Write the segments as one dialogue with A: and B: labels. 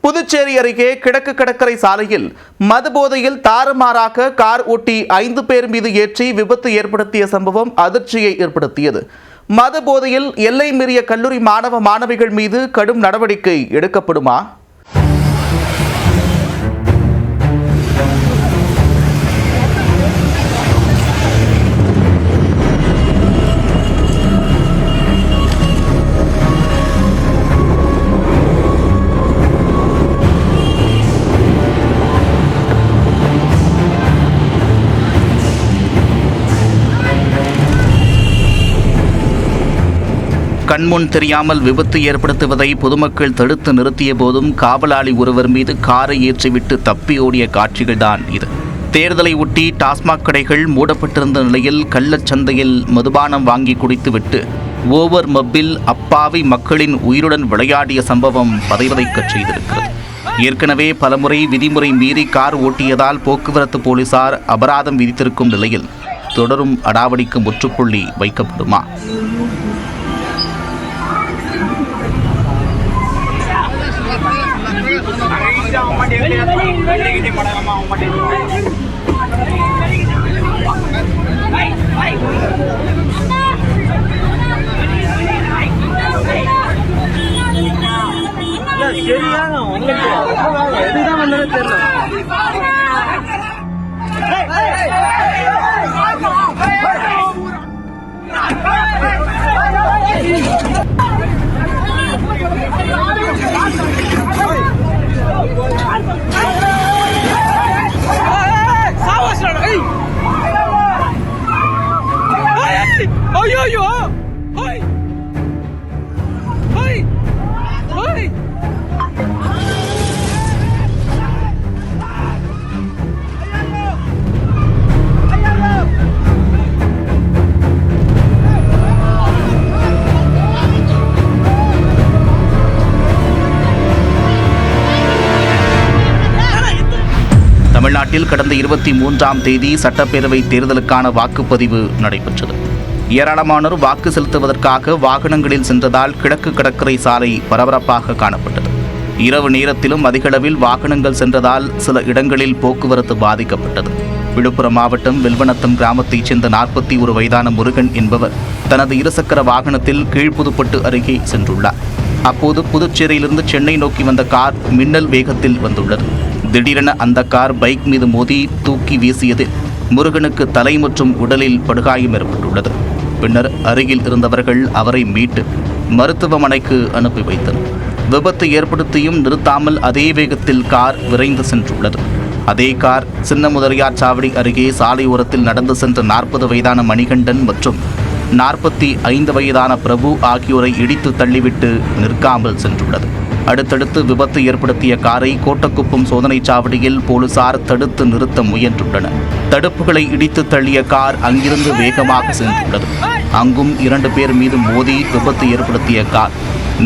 A: புதுச்சேரி அருகே கிழக்கு கடற்கரை சாலையில் மதுபோதையில் தாறுமாறாக கார் ஓட்டி 5 பேர் மீது ஏற்றி விபத்து ஏற்படுத்திய சம்பவம் அதிர்ச்சியை ஏற்படுத்தியது. மதுபோதையில் எல்லை மீறிய கல்லூரி மாணவ மாணவிகள் மீது கடும் நடவடிக்கை எடுக்கப்படுமா? கண்முன் தெரியாமல் விபத்து ஏற்படுத்துவதை பொதுமக்கள் தடுத்து நிறுத்திய போதும் காவலாளி ஒருவர் மீது காரை ஏற்றிவிட்டு தப்பி ஓடிய காட்சிகள்தான் இது. தேர்தலை ஒட்டி டாஸ்மாக் கடைகள் மூடப்பட்டிருந்த நிலையில் கள்ளச்சந்தையில் மதுபானம் வாங்கி குடித்துவிட்டு ஓவர் மப்பில் அப்பாவி மக்களின் உயிருடன் விளையாடிய சம்பவம் பதைவதைக்கச் செய்திருக்கிறது. ஏற்கனவே பலமுறை விதிமுறை மீறி கார் ஓட்டியதால் போக்குவரத்து போலீசார் அபராதம் விதித்திருக்கும் நிலையில் தொடரும் அடாவடிக்கு முற்றுப்புள்ளி வைக்கப்படுமா?
B: சரியான உங்களுக்கு எதுதான் வந்தது தெரியல. ஐயோ
A: தமிழ்நாட்டில் கடந்த 23ஆம் தேதி சட்டப்பேரவை தேர்தலுக்கான வாக்குப்பதிவு நடைபெற்றது. ஏராளமானோர் வாக்கு செலுத்துவதற்காக வாகனங்களில் சென்றதால் கிழக்கு கடற்கரை சாலை பரபரப்பாக காணப்பட்டது. இரவு நேரத்திலும் அதிகளவில் வாகனங்கள் சென்றதால் சில இடங்களில் போக்குவரத்து பாதிக்கப்பட்டது. விழுப்புரம் மாவட்டம் வெல்வனத்தம் கிராமத்தைச் சேர்ந்த 41 வயதான முருகன் என்பவர் தனது இருசக்கர வாகனத்தில் கீழ்புதுப்பட்டு அருகே சென்றுள்ளார். அப்போது புதுச்சேரியிலிருந்து சென்னை நோக்கி வந்த கார் மின்னல் வேகத்தில் வந்துள்ளது. திடீரென அந்த கார் பைக் மீது மோதி தூக்கி வீசியதில் முருகனுக்கு தலை மற்றும் உடலில் படுகாயம் ஏற்பட்டுள்ளது. பின்னர் அருகில் இருந்தவர்கள் அவரை மீட்டு மருத்துவமனைக்கு அனுப்பி வைத்தனர். விபத்து ஏற்படுத்தியும் நிறுத்தாமல் அதே வேகத்தில் கார் விரைந்து சென்றுள்ளது. அதே கார் சின்னமுதலியார் சாவடி அருகே சாலையோரத்தில் நடந்து சென்ற 40 வயதான மணிகண்டன் மற்றும் 45 வயதான பிரபு ஆகியோரை இடித்து தள்ளிவிட்டு நிற்காமல் சென்றுள்ளது. அடுத்தடுத்து விபத்து ஏற்படுத்திய காரை கோட்டக்குப்பம் சோதனை சாவடியில் போலீசார் தடுத்து நிறுத்த முயன்றுள்ளனர். தடுப்புகளை இடித்து தள்ளிய கார் அங்கிருந்து வேகமாக சென்றுள்ளது. அங்கும் 2 பேர் மீது மோதி விபத்து ஏற்படுத்திய கார்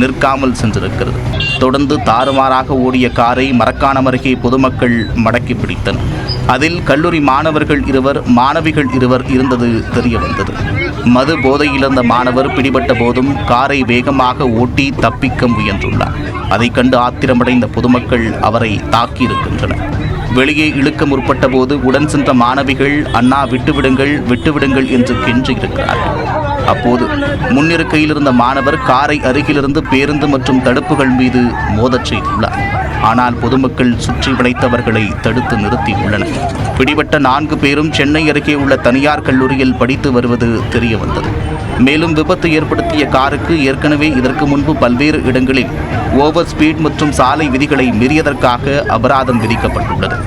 A: நிற்காமல் சென்றிருக்கிறது. தொடர்ந்து தாறுமாறாக ஓடிய காரை மரக்காணம் அருகே பொதுமக்கள் மடக்கி பிடித்தனர். அதில் கல்லூரி மாணவர்கள் 2 மாணவிகள் 2 இருந்தது தெரிய வந்தது. மது போதையில் இருந்த மாணவர் பிடிபட்ட போதும் காரை வேகமாக ஓட்டி தப்பிக்க முயன்றுள்ளார். அதை கண்டு ஆத்திரமடைந்த பொதுமக்கள் அவரை தாக்கியிருக்கின்றனர். வெளியே இழுக்க முற்பட்ட போது உடன் சென்ற மாணவிகள் அண்ணா விட்டுவிடுங்கள் என்று கெஞ்சியிருக்கிறார்கள். அப்போது முன்னிருக்கையில் இருந்த மாணவர் காரை அருகிலிருந்து பேருந்து மற்றும் தடுப்புகள் மீது மோதச் செய்துள்ளார். ஆனால் பொதுமக்கள் சுற்றி வளைத்தவர்களை தடுத்து நிறுத்தியுள்ளனர். பிடிபட்ட 4 பேரும் சென்னை அருகே உள்ள தனியார் கல்லூரியில் படித்து வருவது தெரிய வந்தது. மேலும் விபத்து ஏற்படுத்திய காருக்கு ஏற்கனவே இதற்கு முன்பு பல்வேறு இடங்களில் ஓவர் ஸ்பீட் மற்றும் சாலை விதிகளை மீறியதற்காக அபராதம் விதிக்கப்பட்டுள்ளது.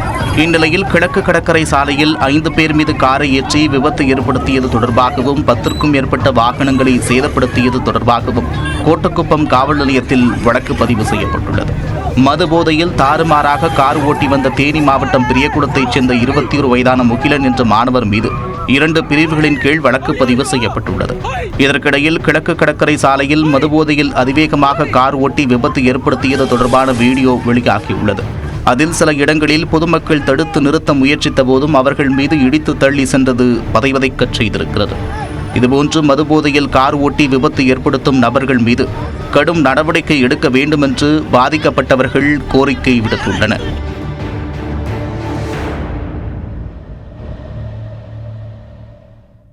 A: இந்நிலையில் கிழக்கு கடற்கரை சாலையில் 5 பேர் மீது காரை ஏற்றி விபத்து ஏற்படுத்தியது தொடர்பாகவும் 10க்கும் மேற்பட்ட வாகனங்களை சேதப்படுத்தியது தொடர்பாகவும் கோட்டக்குப்பம் காவல் நிலையத்தில் வழக்கு பதிவு செய்யப்பட்டுள்ளது. மது போதையில் தாறுமாறாக கார் ஓட்டி வந்த தேனி மாவட்டம் பெரியகுளத்தைச் சேர்ந்த 21 வயதான முகிலன் என்ற மாணவர் மீது 2 பிரிவுகளின் கீழ் வழக்கு பதிவு செய்யப்பட்டுள்ளது. இதற்கிடையில் கிழக்கு கடற்கரை சாலையில் மதுபோதையில் அதிவேகமாக கார் ஓட்டி விபத்து ஏற்படுத்தியது தொடர்பான வீடியோ வெளியாகியுள்ளது. அதில் சில இடங்களில் பொதுமக்கள் தடுத்து நிறுத்த முயற்சித்த போதும் அவர்கள் மீது இடித்து தள்ளி சென்றது பதைவதைக்கச் செய்திருக்கிறது. இதுபோன்று மதுபோதையில் கார் ஓட்டி விபத்து ஏற்படுத்தும் நபர்கள் மீது கடும் நடவடிக்கை எடுக்க வேண்டும் என்று பாதிக்கப்பட்டவர்கள் கோரிக்கை விடுத்துள்ளனர்.